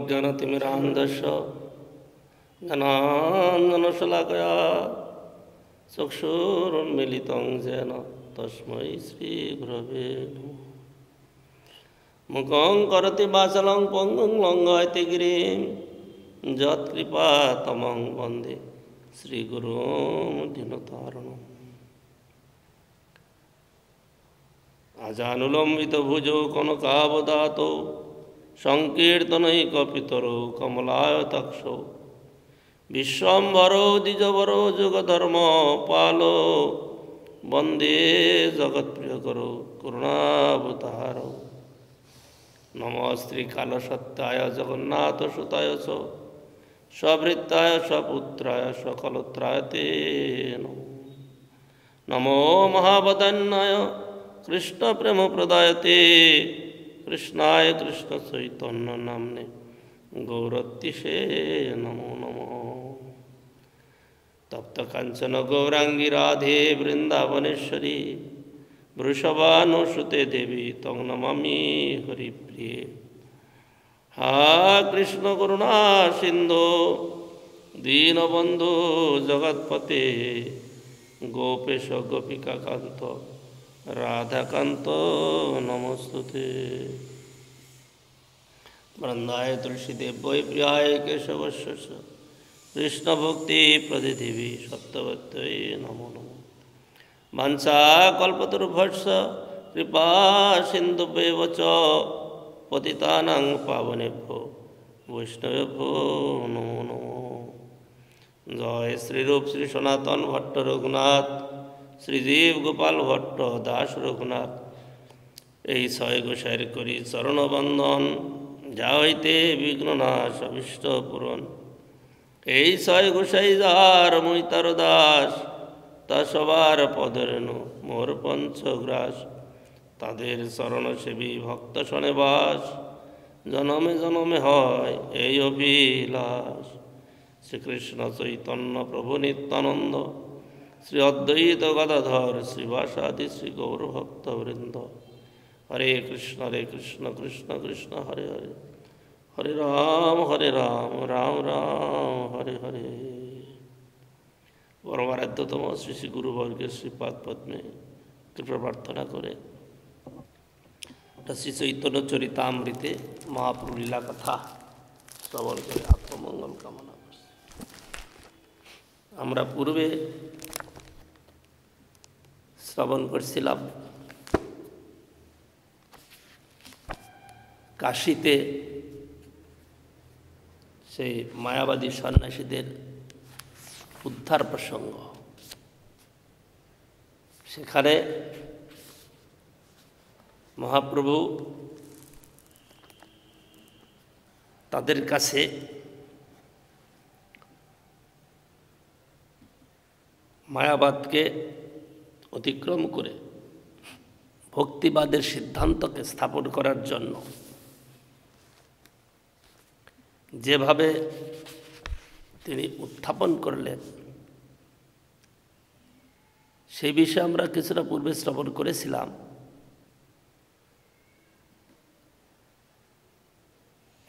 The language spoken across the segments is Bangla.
ज्ञानतिमिरान्धस्य ज्ञानाञ्जनशलाकया चक्षुरुन्मीलितं येन तस्मै श्रीगुरवे नमः। मुखं करोति वाचालं पङ्गुं लङ्घयति गिरिं यत्कृपातमं वन्दे श्रीगुरुं दीनतारिणम्। आजानुलम्बितभुजौ कनकावदातौ संकीर्तनैकपितरौ कमलायताक्षौ विश्वम्भरो द्विजवरो जुगधर्मपालो वन्दे जगत्प्रियकरो करुणावतारौ। नमो श्रीकालसत्याय जगन्नाथसुताय च स्वभृत्याय स्वपुत्राय सकलत्राय ते नमो। नमो महावदन्याय कृष्णप्रेमप्रदायते कृष्णाय कृष्ण चैतन्य नाम्ने गौरतिशे नमो नमो। तप्त कांचन गौरांगी राधे वृंदावनेश्वरी वृषभानुसुते देवी तं नमामि हरिप्रिये। हा कृष्ण करुणा सिंधु दीनबंधु जगत्पते गोपेश गोपिका कांत राधाकांत नमस्तुते। वृंदाय तुलसीदेव वै प्रियाय केशवस्य कृष्ण भक्ति प्रदिदेवी सत्यवत्यै नमो नमो। वंशा कल्पतरुभ्यश्च कृपा सिन्धुभ्येव च पतितानां पावनेभ्यो वैष्णवेभ्यो नमो नमो। जय श्री रूप श्री सनातन भट्ट रघुनाथ श्रीजीव गोपाल भट्ट दास रघुनाथ এই ছয় গোসাইর করি চরণবন্দন যা হইতে বিঘ্ননাশ অভীষ্ট পূরণ। এই ছয় গোসাই যার মুই তার দাস তা সবার পদরেণু মোর পঞ্চগ্রাস। তাদের চরণ সেবী ভক্ত শনে বাস জনমে জনমে হয় এই অভিলাষ। শ্রীকৃষ্ণ চৈতন্য প্রভু নিত্যানন্দ শ্রী অদ্বৈত গদাধর শ্রীবাসাদি শ্রী গৌরভক্তবৃন্দ। হরে কৃষ্ণ কৃষ্ণ কৃষ্ণ হরে হরে হরে রাম রাম রাম হরে হরে। পরমারাধ্যতম শ্রী শ্রী গুরুবর্গের শ্রীপাদ পদ্মে কৃপা প্রার্থনা করে শ্রী চৈতন্য চরিতামৃতে মহাপ্রভু লীলা কথা শ্রবণ করে আত্মমঙ্গল কামনা করছি। আমরা পূর্বে শ্রবণ করছিলাম কাশীতে সেই মায়াবাদী সন্ন্যাসীদের উদ্ধার প্রসঙ্গ। সেখানে মহাপ্রভু তাদের কাছে মায়াবাদকে অতিক্রম করে ভক্তিবাদের সিদ্ধান্তকে স্থাপন করার জন্য যেভাবে তিনি উত্থাপন করলেন সেই বিষয়ে আমরা কিছুটা পূর্বে শ্রবণ করেছিলাম।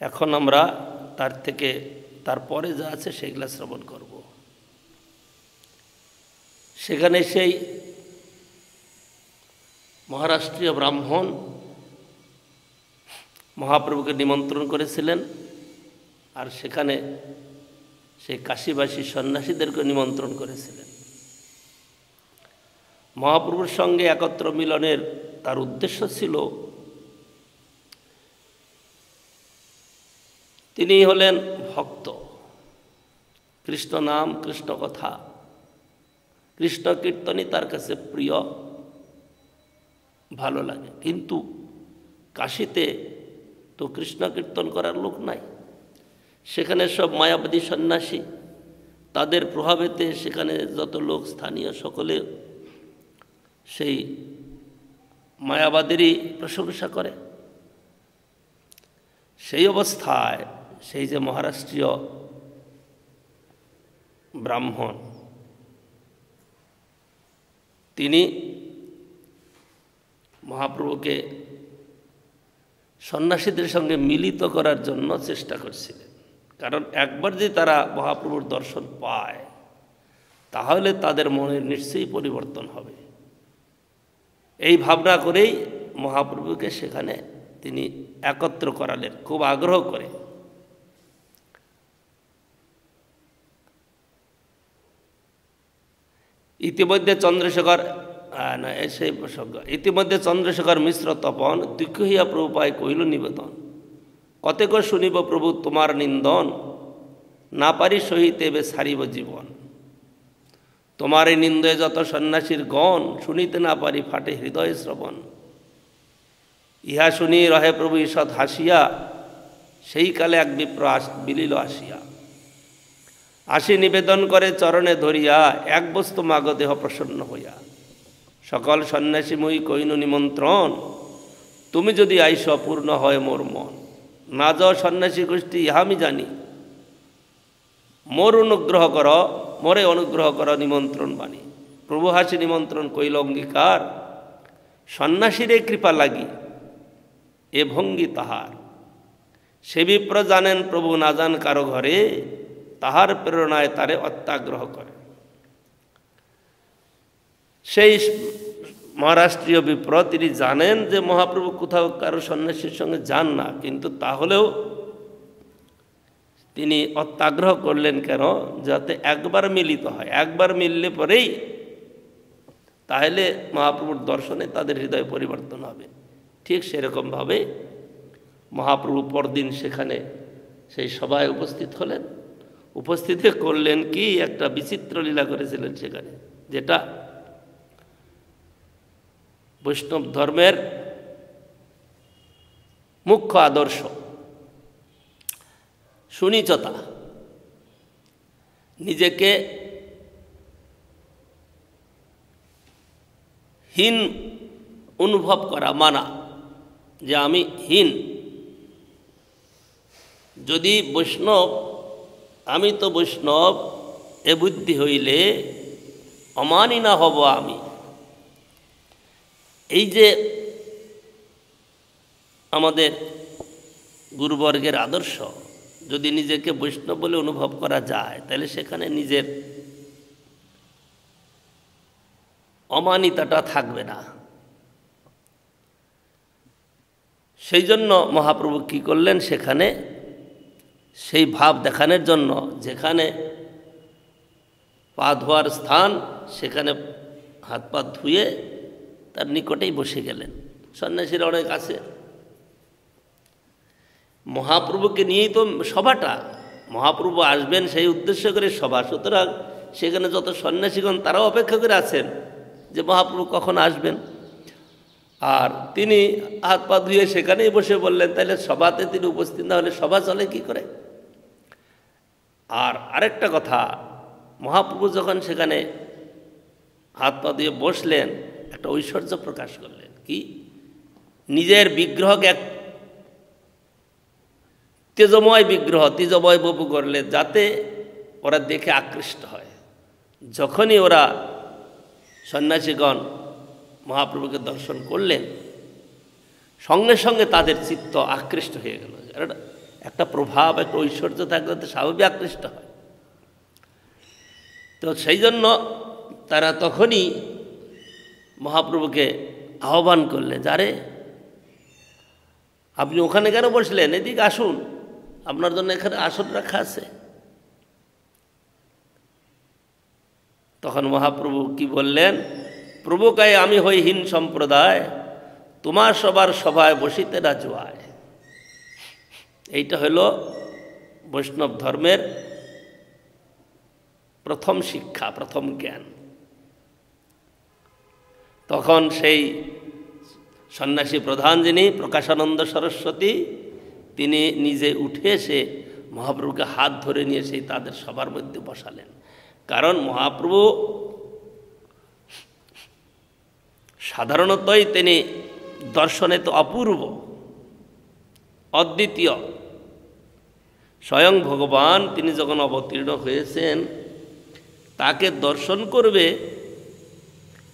এখন আমরা তারপরে যা আছে সেগুলা শ্রবণ করব। সেখানে সেই মহারাষ্ট্রীয় ব্রাহ্মণ মহাপ্রভুকে নিমন্ত্রণ করেছিলেন, আর সেখানে সেই কাশীবাসী সন্ন্যাসীদেরকে নিমন্ত্রণ করেছিলেন। মহাপ্রভুর সঙ্গে একত্র মিলনের তার উদ্দেশ্য ছিল তিনি হলেন ভক্ত, কৃষ্ণ নাম, কৃষ্ণ কথা, কৃষ্ণ কীর্তনই তার কাছে প্রিয়, ভালো লাগে। কিন্তু কাশীতে তো কৃষ্ণ কীর্তন করার লোক নাই, সেখানে সব মায়াবাদী সন্ন্যাসী, তাদের প্রভাবেতে সেখানে যত লোক স্থানীয় সকলে সেই মায়াবাদেরই প্রশংসা করে। সেই অবস্থায় সেই যে মহারাষ্ট্রীয় ব্রাহ্মণ, তিনি মহাপ্রভুকে সন্ন্যাসীদের সঙ্গে মিলিত করার জন্য চেষ্টা করছিলেন। কারণ একবার যদি তারা মহাপ্রভুর দর্শন পায় তাহলে তাদের মনের নিশ্চয়ই পরিবর্তন হবে। এই ভাবনা করেই মহাপ্রভুকে সেখানে তিনি একত্র করালেন খুব আগ্রহ করে। ইতিমধ্যে চন্দ্রশেখর মিশ্র তপন দুঃখ হইয়া প্রভু পায় কহিল নিবেদন, কতেক শুনিব প্রভু তোমার নিন্দন, না পারি সহিতে এবে ছাড়িব জীবন। তোমার এই নিন্দয়ে যত সন্ন্যাসীর গণ, শুনিতে না পারি ফাটে হৃদয় শ্রবণ। ইহা শুনি রহে প্রভু ঈষৎ হাসিয়া, সেই কালে এক বিপ্র বিলিল আসিয়া। আসি নিবেদন করে চরণে ধরিয়া, এক বস্তু মাগ দেহ প্রসন্ন হইয়া। সকল সন্ন্যাসী মই কইনু নিমন্ত্রণ, তুমি যদি আইস অপূর্ণ হয় মোর মন। না যাও সন্ন্যাসী গোষ্ঠী ইহা আমি জানি, মোর অনুগ্রহ কর, মোরে অনুগ্রহ কর নিমন্ত্রণ বাণী। প্রভু হাসি নিমন্ত্রণ কইল অঙ্গীকার, সন্ন্যাসীরে কৃপা লাগি এ ভঙ্গি তাহার। সে বিপ্র জানেন প্রভু না যান কারো ঘরে, তাহার প্রেরণায় তারে অত্যাগ্রহ করে। সেই মহারাষ্ট্রীয় বিপ্র তিনি জানেন যে মহাপ্রভু কোথাও কারো সন্ন্যাসীর সঙ্গে যান না, কিন্তু তাহলেও তিনি অত্যাগ্রহ করলেন কেন? যাতে একবার মিলিত হয়, একবার মিললে পরেই তাহলে মহাপ্রভুর দর্শনে তাদের হৃদয় পরিবর্তন হবে। ঠিক সেরকমভাবে মহাপ্রভু পরদিন সেখানে সেই সভায় উপস্থিত হলেন। উপস্থিত করলেন কি একটা বিচিত্র লীলা করেছিলেন সেখানে, যেটা বৈষ্ণব ধর্মের মুখ্য আদর্শ, সুনিচতা, নিজেকে হীন অনুভব করা, মানা যে আমি হীন। যদি বৈষ্ণব, আমি তো বৈষ্ণব এ বুদ্ধি হইলে অমানি না হব আমি। এই যে আমাদের গুরুবর্গের আদর্শ, যদি নিজেকে বৈষ্ণব বলে অনুভব করা যায় তাহলে সেখানে নিজের অমানিতাটা থাকবে না। সেই জন্য মহাপ্রভু কী করলেন, সেখানে সেই ভাব দেখানোর জন্য যেখানে পা ধোয়ার স্থান সেখানে হাত পা ধুয়ে তার নিকটেই বসে গেলেন। সন্ন্যাসীরা অনেক আছে, মহাপ্রভুকে নিয়েই তো সভাটা, মহাপ্রভু আসবেন সেই উদ্দেশ্য করে সভা। সুতরাং সেখানে যত সন্ন্যাসীগণ তারাও অপেক্ষা করে আছেন যে মহাপ্রভু কখন আসবেন। আর তিনি হাত পা ধুয়ে সেখানেই বসে বললেন, তাহলে সভাতে তিনি উপস্থিত না হলে সভা চলে কি করে? আর আরেকটা কথা, মহাপ্রভু যখন সেখানে হাত পা দিয়ে বসলেন একটা ঐশ্বর্য প্রকাশ করলেন। কি? নিজের বিগ্রহকে এক তেজময় বিগ্রহ, তেজময় বপু করলেন যাতে ওরা দেখে আকৃষ্ট হয়। যখনই ওরা সন্ন্যাসীগণ মহাপ্রভুকে দর্শন করলেন সঙ্গে সঙ্গে তাদের চিত্ত আকৃষ্ট হয়ে গেল। একটা প্রভাব, একটা ঐশ্বর্য থাকলে তো স্বাভাবিক আকৃষ্ট হয়। তো সেই জন্য তারা তখনই মহাপ্রভুকে আহ্বান করলেন, যারে আপনি ওখানে কেন বসলেন? এদিকে আসুন, আপনার জন্য এখানে আসন রাখা আছে। তখন মহাপ্রভু কি বললেন? প্রভুকায় আমি হই হীন সম্প্রদায়, তোমার সবার সভায় বসিতে না জোয়ায়। এইটা হলো বৈষ্ণব ধর্মের প্রথম শিক্ষা, প্রথম জ্ঞান। তখন সেই সন্ন্যাসী প্রধান যিনি প্রকাশানন্দ সরস্বতী, তিনি নিজে উঠে এসে মহাপ্রভুকে হাত ধরে নিয়ে সেই তাদের সবার মধ্যে বসালেন। কারণ মহাপ্রভু সাধারণতই তিনি দর্শনে তো অপূর্ব, অদ্বিতীয়। স্বয়ং ভগবান তিনি যখন অবতীর্ণ হয়েছেন, তাকে দর্শন করবে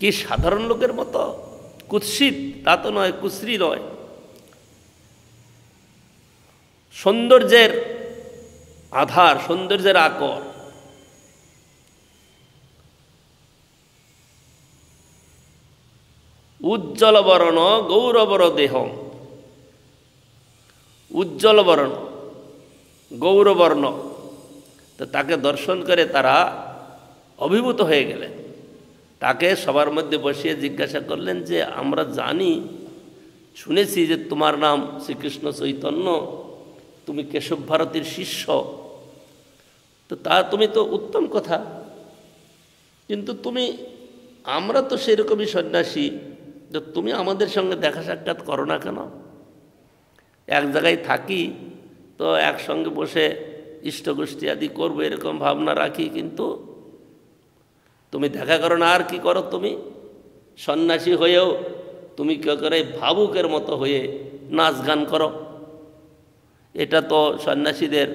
কি সাধারণ লোকের মতো কুৎসিত তা তো নয়, কুশ্রী নয়, সৌন্দর্যের আধার, সৌন্দর্যের আকর। উজ্জ্বল বর্ণ গৌরবর দেহম, উজ্জ্বল বর্ণ গৌরবর্ণ। তো তাকে দর্শন করে তারা অভিভূত হয়ে গেলেন। তাকে সবার মধ্যে বসিয়ে জিজ্ঞাসা করলেন যে আমরা জানি, শুনেছি যে তোমার নাম শ্রীকৃষ্ণ চৈতন্য, তুমি কেশব ভারতীর শিষ্য, তো তুমি তো উত্তম কথা, কিন্তু আমরা তো সেরকমই সন্ন্যাসী, তো তুমি আমাদের সঙ্গে দেখা সাক্ষাৎ করো না কেন? এক জায়গায় থাকি তো একসঙ্গে বসে ইষ্টগোষ্ঠী আদি করবো এরকম ভাবনা রাখি, কিন্তু তুমি দেখা করো না। আর কি করো তুমি? সন্ন্যাসী হয়েও তুমি কেউ করে ভাবুকের মতো হয়ে নাচ গান করো। এটা তো সন্ন্যাসীদের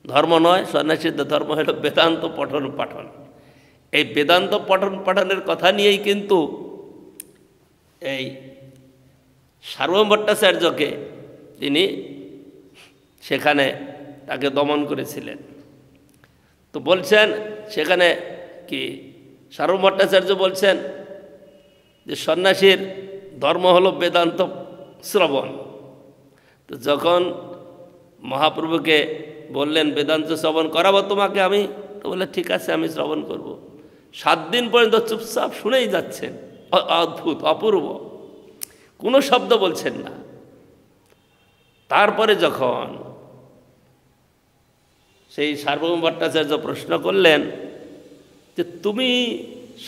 ধর্ম নয়। সন্ন্যাসীদের ধর্ম হলো বেদান্ত পঠন পাঠন। এই বেদান্ত পঠন পাঠনের কথা নিয়েই কিন্তু এই সার্বভৌম ভট্টাচার্যকে তিনি সেখানে তাকে দমন করেছিলেন। তো বলছেন সেখানে কি সার্বভৌম ভট্টাচার্য বলছেন যে সন্ন্যাসীর ধর্ম হলো বেদান্ত শ্রবণ। তো যখন মহাপ্রভুকে বললেন বেদান্ত শ্রবণ করাবো তোমাকে আমি, তো বললে ঠিক আছে আমি শ্রবণ করব। 7 দিন পর্যন্ত চুপচাপ শুনেই যাচ্ছেন, অদ্ভুত অপূর্ব, কোনো শব্দ বলছেন না। তারপরে যখন সেই সার্বভৌম ভট্টাচার্য প্রশ্ন করলেন যে তুমি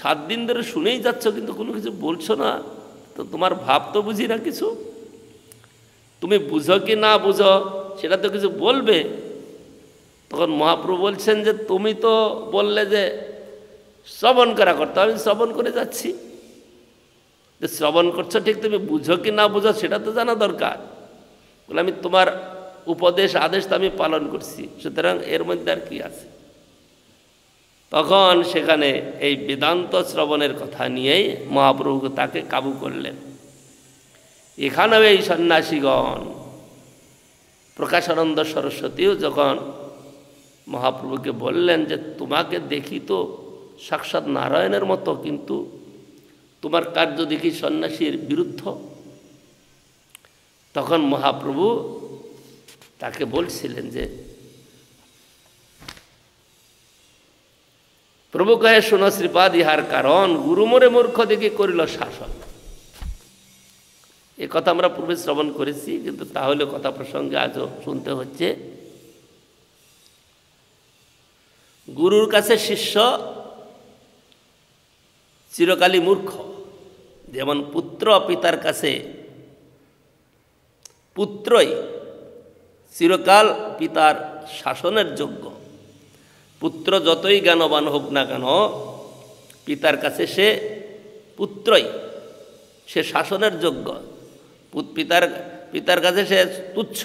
7 দিন ধরে শুনেই যাচ্ছ কিন্তু কোনো কিছু বলছো না, তো তোমার ভাব তো বুঝি না কিছু, তুমি বুঝো কি না বুঝো সেটা তো কিছু বলবে। তখন মহাপ্রভু বলছেন যে তুমি তো বললে যে শ্রবণ করা করতে, আমি শ্রবণ করে যাচ্ছি। যে শ্রবণ করছো ঠিক, তুমি বুঝো কি না বুঝো সেটা তো জানা দরকার। বলে আমি তোমার উপদেশ আদেশ তো আমি পালন করছি, সুতরাং এর মধ্যে আর কি আছে। তখন সেখানে এই বেদান্ত শ্রবণের কথা নিয়েই মহাপ্রভু তাকে কাবু করলেন। এখানেও এই সন্ন্যাসীগণ, প্রকাশানন্দ সরস্বতীও যখন মহাপ্রভুকে বললেন যে তোমাকে দেখি তো সাক্ষাৎ নারায়ণের মতো, কিন্তু তোমার কার্য দেখি সন্ন্যাসীর বিরুদ্ধ। তখন মহাপ্রভু তাকে বলছিলেন যে প্রভু কহে শোনো শ্রীপাদ ইহার কারণ, গুরু মোরে মূর্খ দেখে করিল শাসন। এ কথা আমরা পূর্বে শ্রবণ করেছি, কিন্তু তাহলে কথা প্রসঙ্গে আজও শুনতে হচ্ছে। গুরুর কাছে শিষ্য চিরকালই মূর্খ, যেমন পুত্র পিতার কাছে, পুত্রই চিরকাল পিতার শাসনের যোগ্য। পুত্র যতই জ্ঞানবান হোক না কেন, পিতার কাছে সে পুত্রই, সে শাসনের যোগ্য। পিতার কাছে সে তুচ্ছ।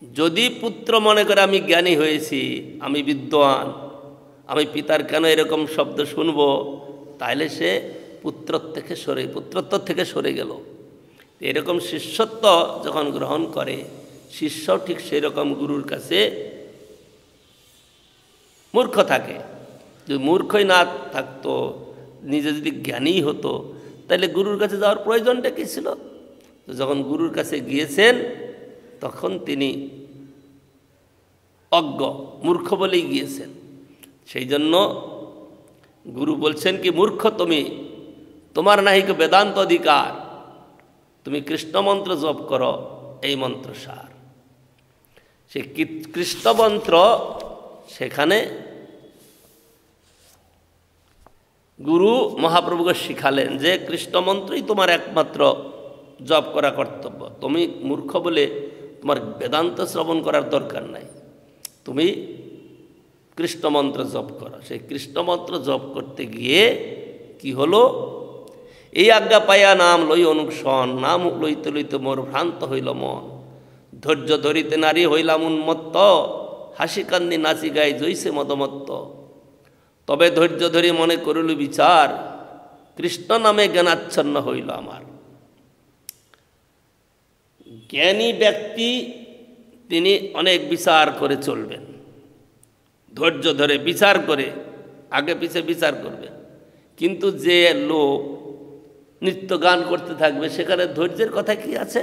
যদি পুত্র মনে করে আমি জ্ঞানী হয়েছি, আমি বিদ্বান, আমি পিতার কেন এরকম শব্দ শুনব, তাহলে সে পুত্রত্ব থেকে সরে গেল। এরকম শিষ্যত্ব যখন গ্রহণ করে, শিষ্য ঠিক সেই রকম গুরুর কাছে মূর্খ থাকে। যদি মূর্খই না থাকতো, নিজে যদি জ্ঞানী হতো, তাহলে গুরুর কাছে যাওয়ার প্রয়োজনটা কী ছিল? তো যখন গুরুর কাছে গিয়েছেন তখন তিনি অজ্ঞ মূর্খ বলেই গিয়েছেন। সেই জন্য গুরু বলছেন কি, মূর্খ তুমি, তোমার নাহিক বেদান্ত অধিকার, তুমি কৃষ্ণ মন্ত্র জপ করো, এই মন্ত্র সার। সেই কৃষ্ণ মন্ত্র সেখানে গুরু মহাপ্রভুকে শিখালেন যে কৃষ্ণ মন্ত্রই তোমার একমাত্র জপ করা কর্তব্য। তুমি মূর্খ বলে তোমার বেদান্ত শ্রবণ করার দরকার নাই, তুমি কৃষ্ণ মন্ত্র জপ করো। সেই কৃষ্ণ মন্ত্র জপ করতে গিয়ে কি হলো, এই আজ্ঞা পাইয়া নাম লই অনুসরণ, নাম লইতে লইতে মোর ভ্রান্ত হইল মন, ধৈর্য ধরিতে নারী হইলাম উন্মত্ত, হাসি কান্দি নাচি গাই জৈসে মদমত্ত, তবে ধৈর্য ধরি মনে করিল বিচার, কৃষ্ণ নামে জ্ঞানাচ্ছন্ন হইল আমার। জ্ঞানী ব্যক্তি তিনি অনেক বিচার করে চলবেন, ধৈর্য ধরে বিচার করে আগে পিছে বিচার করবেন। কিন্তু যে লোক নৃত্য গান করতে থাকবে সেখানে ধৈর্যের কথা কি আছে,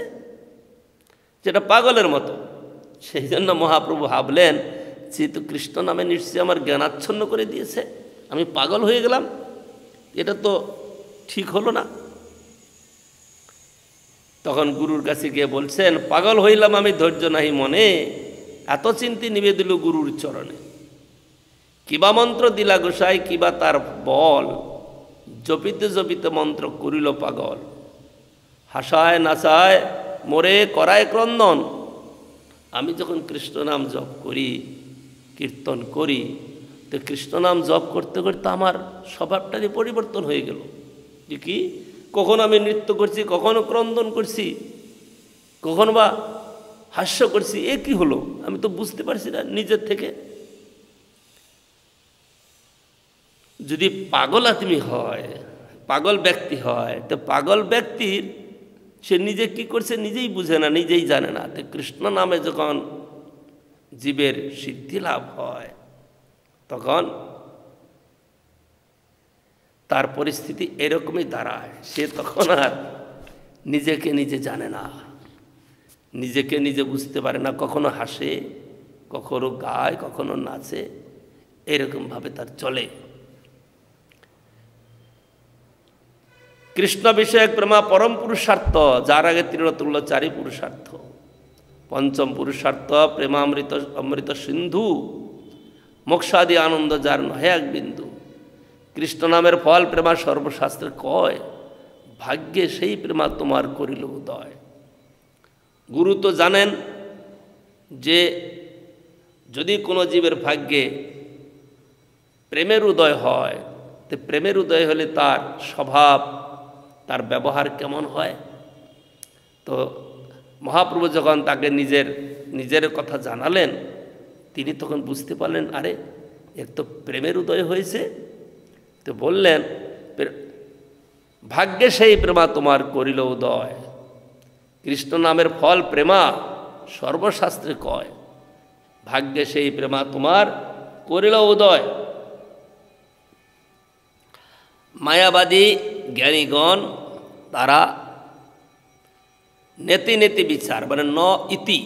যেটা পাগলের মতো। সেই জন্য মহাপ্রভু ভাবলেন যেহেতু কৃষ্ণ নামে নিশ্চয়ই আমার জ্ঞানাচ্ছন্ন করে দিয়েছে, আমি পাগল হয়ে গেলাম, এটা তো ঠিক হলো না। তখন গুরুর কাছে গিয়ে বলছেন, পাগল হইলাম আমি ধৈর্য নাহি মনে, এত চিন্তি নিবে দিল গুরুর চরণে, কিবা মন্ত্র দিলা গোসাই কিবা তার বল, জপিতে জপিতে মন্ত্র করিল পাগল, হাসায় নাচায় মোরে করায় ক্রন্দন। আমি যখন কৃষ্ণ নাম জপ করি, কীর্তন করি, তো কৃষ্ণ নাম জপ করতে করতে আমার স্বভাবটারই পরিবর্তন হয়ে গেল। যে কি, কখনো আমি নৃত্য করছি, কখনো ক্রন্দন করছি, কখনো বা হাস্য করছি, এ কি হলো আমি তো বুঝতে পারছি না নিজের থেকে। যদি পাগল আদমি হয়, পাগল ব্যক্তি হয়, তো পাগল ব্যক্তির সে নিজে কি করছে নিজেই বুঝে না, নিজেই জানে না। তো কৃষ্ণ নামে যখন জীবের সিদ্ধি লাভ হয় তখন তার পরিস্থিতি এরকমই দাঁড়ায়, সে তখন আর নিজেকে নিজে জানে না, নিজেকে নিজে বুঝতে পারে না, কখনো হাসে, কখনো গায়, কখনো নাচে, এরকমভাবে তার চলে। কৃষ্ণ বিষয়ক প্রেমা পরম পুরুষার্থ, যার আগে তৃণতুল্য চারি পুরুষার্থ। পঞ্চম পুরুষার্থ প্রেমামৃত অমৃত সিন্ধু, মোক্ষাদি আনন্দ যার নহে এক বিন্দু। কৃষ্ণ নামের ফল প্রেমা সর্বশাস্ত্রে কয়, ভাগ্যে সেই প্রেমা তোমার করিল উদয়। গুরু তো জানেন যে যদি কোনো জীবের ভাগ্যে প্রেমের উদয় হয়, তো প্রেমের উদয় হলে তার স্বভাব, তার ব্যবহার কেমন হয়। তো মহাপ্রভু যখন তাকে নিজের কথা জানালেন, তিনি তখন বুঝতে পারলেন, আরে এর তো প্রেমের উদয় হয়েছে। তো বললেন, ভাগ্যে সেই প্রেমা তোমার করিল উদয়। কৃষ্ণ নামের ফল প্রেমা সর্বশাস্ত্রে কয়, ভাগ্যে সেই প্রেমা তোমার করিল উদয়। মায়াবাদী জ্ঞানীগণ তারা নেতি নেতি বিচার, মানে ন ইতি,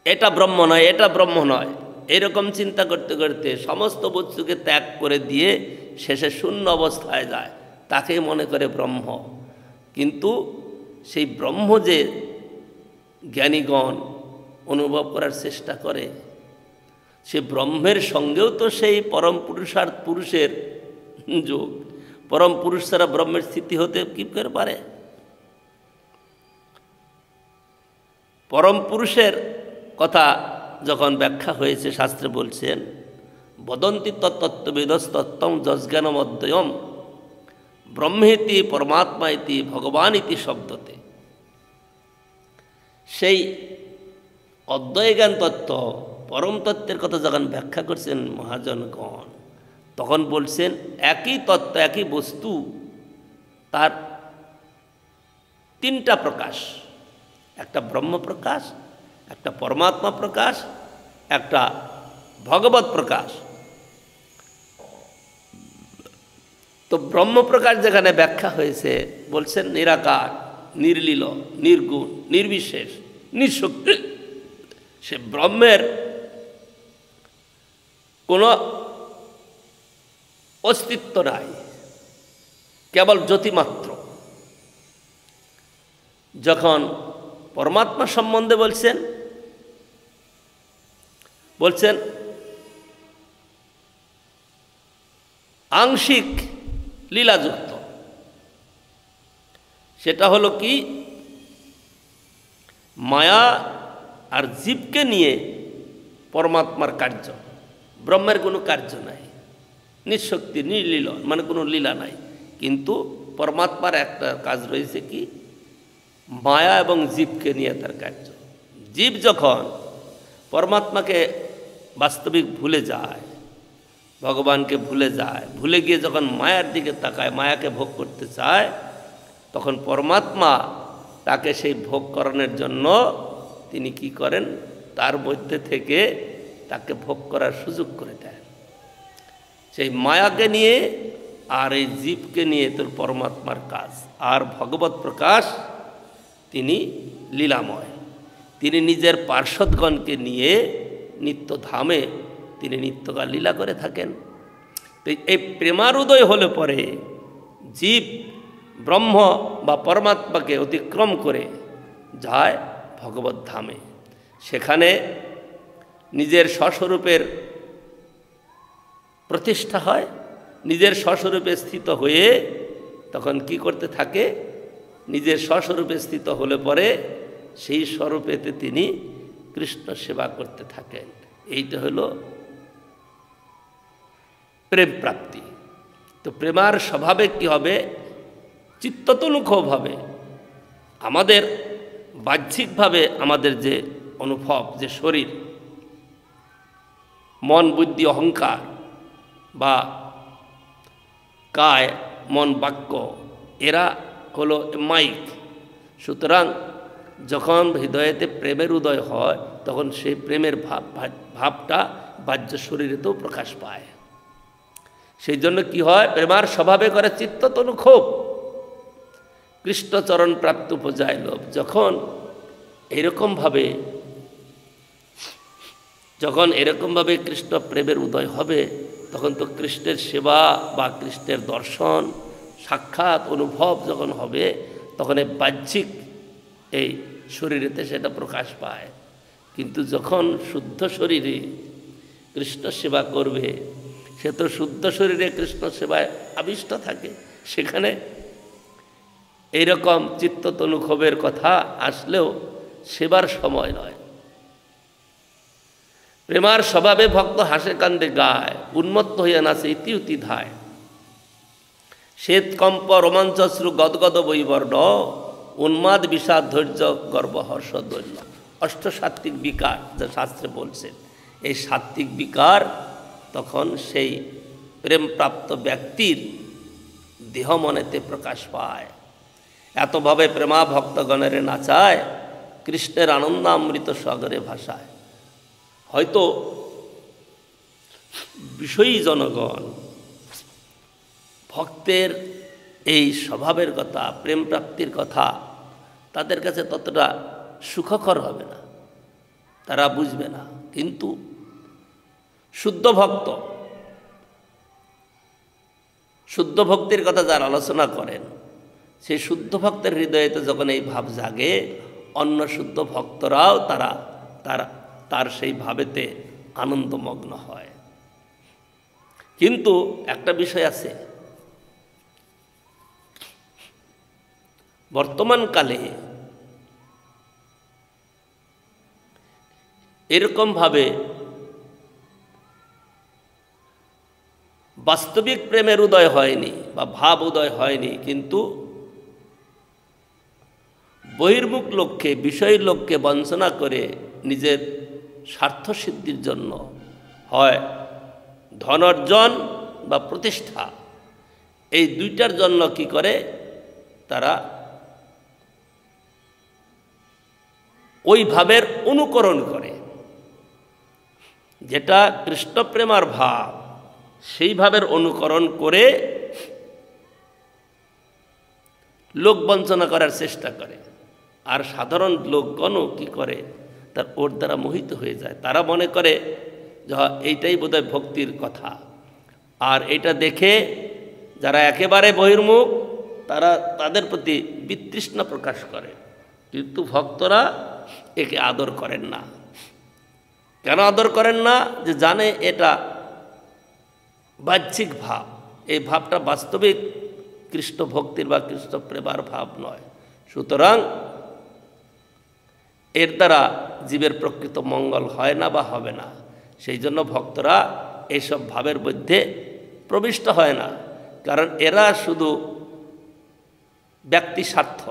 এটা ব্রহ্ম নয়, এটা ব্রহ্ম নয়, এরকম চিন্তা করতে করতে সমস্ত বস্তুকে ত্যাগ করে দিয়ে শেষে শূন্য অবস্থায় যায়, তাকেই মনে করে ব্রহ্ম। কিন্তু সেই ব্রহ্ম যে জ্ঞানীগণ অনুভব করার চেষ্টা করে, সে ব্রহ্মের সঙ্গেও তো সেই পরম পুরুষার্থ পুরুষের যোগ। পরম পুরুষ ছাড়া ব্রহ্মের স্থিতি হতে কি করে পারে? পরম পুরুষের কথা যখন ব্যাখ্যা হয়েছে, শাস্ত্রে বলছেন, বদন্তি তত্ত্ববিদস্তত্ত্বম যজ্ঞানমদ্বয়ম ব্রহ্মেতি পরমাত্মা ইতি ভগবান ইতি শব্দতে। সেই অদ্বয় জ্ঞান তত্ত্ব, পরম তত্ত্বের কথা যখন ব্যাখ্যা করছেন মহাজনগণ, তখন বলছেন একই তত্ত্ব, একই বস্তু, তার তিনটা প্রকাশ, একটা ব্রহ্ম প্রকাশ, একটা পরমাত্মা প্রকাশ, একটা ভগবত প্রকাশ। তো ব্রহ্ম প্রকাশ যেখানে ব্যাখ্যা হয়েছে, বলছেন নিরাকার, নির্লীল, নির্গুণ, নির্বিশেষ, নিঃশক্তি। সে ব্রহ্মের কোনো অস্তিত্ব নাই, কেবল জ্যোতিমাত্র। যখন পরমাত্মা সম্বন্ধে বলছেন আংশিক লীলাযুক্ত, সেটা হলো কি মায়া আর জীবকে নিয়ে পরমাত্মার কার্য, ব্রহ্মের কোনো কার্য নাই, নিঃশক্তি, নির্লীল, মানে কোনো লীলা নাই। কিন্তু পরমাত্মার একটা কাজ রয়েছে কি মায়া এবং জীবকে নিয়ে তার কার্য। জীব যখন পরমাত্মাকে বাস্তবিক ভুলে যায়, ভগবানকে ভুলে যায়, ভুলে গিয়ে যখন মায়ার দিকে তাকায়, মায়াকে ভোগ করতে চায়, তখন পরমাত্মা তাকে সেই ভোগ করানোর জন্য তিনি কি করেন, তার মধ্যে থেকে তাকে ভোগ করার সুযোগ করে দেন। সেই মায়াকে নিয়ে আর এই জীবকে নিয়ে তোর পরমাত্মার কাজ। আর ভগবত প্রকাশ তিনি লীলাময়, তিনি নিজের পার্ষদগণকে নিয়ে নিত্য ধামে তিনি নিত্যকাল লীলা করে থাকেন। তো এই প্রেমার উদয় হলে পরে জীব ব্রহ্ম বা পরমাত্মাকে অতিক্রম করে যায় ভগবত ধামে। সেখানে নিজের স্বস্বরূপের প্রতিষ্ঠা হয়, নিজের স্বস্বরূপে স্থিত হয়ে তখন কি করতে থাকে, নিজের স্বস্বরূপে স্থিত হলে পরে সেই স্বরূপেতে তিনি কৃষ্ণ সেবা করতে থাকেন। এইটা হলো প্রেম প্রাপ্তি। তো প্রেমার স্বভাবে কি হবে, চিত্ততনুখভাবে আমাদের বাহ্যিকভাবে আমাদের যে অনুভব, যে শরীর, মন, বুদ্ধি, অহংকার বা কায়, মন, বাক্য, এরা হলো মাইক। সুতরাং যখন হৃদয়েতে প্রেমের উদয় হয় তখন সেই প্রেমের ভাবটা বাহ্য শরীরেতেও প্রকাশ পায়। সেই জন্য কি হয়, প্রেমার স্বভাবে করে চিত্ততনু ক্ষোভ, কৃষ্ণচরণ প্রাপ্ত উপজায় লোভ। যখন এরকমভাবে কৃষ্ণ প্রেমের উদয় হবে তখন তো কৃষ্ণের সেবা বা কৃষ্ণের দর্শন সাক্ষাৎ অনুভব যখন হবে তখন এই বাহ্যিক এই শরীরেতে সেটা প্রকাশ পায়। কিন্তু যখন শুদ্ধ শরীরে কৃষ্ণ সেবা করবে, সে তো শুদ্ধ শরীরে কৃষ্ণ সেবায় আবিষ্ট থাকে, সেখানে এইরকম চিত্ততনুক্ষোভের কথা আসলেও সেবার সময় নয়। প্রেমার স্বভাবে ভক্ত হাসে কান্দে গায়, উন্মত্ত হইয়া নাচে ইতি উতি ধায়। শ্বেত কম্প রোমাঞ্চশ্রু গদগদ বৈবর্ণ, উন্মাদ বিষাদ ধৈর্য গর্ব হর্ষ দৈন্য। অষ্টসাত্ত্বিক বিকার যা শাস্ত্রে বলছেন, এই সাত্ত্বিক বিকার তখন সেই প্রেমপ্রাপ্ত ব্যক্তির দেহ মনেতে প্রকাশ পায়। এতভাবে প্রেমা ভক্তগণের নাচায়, কৃষ্ণের আনন্দামৃত সাগরে ভাসায়। হয়তো বিষয়ী জনগণ ভক্তের এই স্বভাবের কথা, প্রেম প্রাপ্তির কথা তাদের কাছে ততটা সুখকর হবে না, তারা বুঝবে না। কিন্তু শুদ্ধ ভক্ত, শুদ্ধ ভক্তির কথা যারা আলোচনা করেন, সেই শুদ্ধ ভক্তের হৃদয়েতে যখন এই ভাব জাগে, অন্য শুদ্ধ ভক্তরাও তার সেই ভাবেতে আনন্দমগ্ন হয়। কিন্তু একটা বিষয় আছে, বর্তমানকালে এরকমভাবে বাস্তবিক প্রেমের উদয় হয়নি বা ভাব উদয় হয়নি, কিন্তু বহির্মুখ লক্ষ্যে, বিষয়ের লক্ষ্যে বঞ্চনা করে নিজের স্বার্থসিদ্ধির জন্য হয় ধনার্জন বা প্রতিষ্ঠা, এই দুইটার জন্য কি করে, তারা ওই ভাবের অনুকরণ করে। যেটা কৃষ্ণপ্রেমার ভাব, সেই ভাবের অনুকরণ করে লোক বঞ্চনা করার চেষ্টা করে। আর সাধারণ লোকগণও কী করে, তার ওর দ্বারা মোহিত হয়ে যায়। তারা মনে করে যে এইটাই বোধহয় ভক্তির কথা। আর এটা দেখে যারা একেবারে বহির্মুখ তারা তাদের প্রতি বিতৃষ্ণা প্রকাশ করে, কিন্তু ভক্তরা একে আদর করেন না। কেন আদর করেন না? যে জানে এটা বাহ্যিক ভাব, এই ভাবটা বাস্তবিক কৃষ্ণ ভক্তির বা কৃষ্ণ প্রেমার ভাব নয়। সুতরাং এর দ্বারা জীবের প্রকৃত মঙ্গল হয় না বা হবে না। সেই জন্য ভক্তরা এইসব ভাবের মধ্যে প্রবিষ্ট হয় না, কারণ এরা শুধু ব্যক্তি স্বার্থ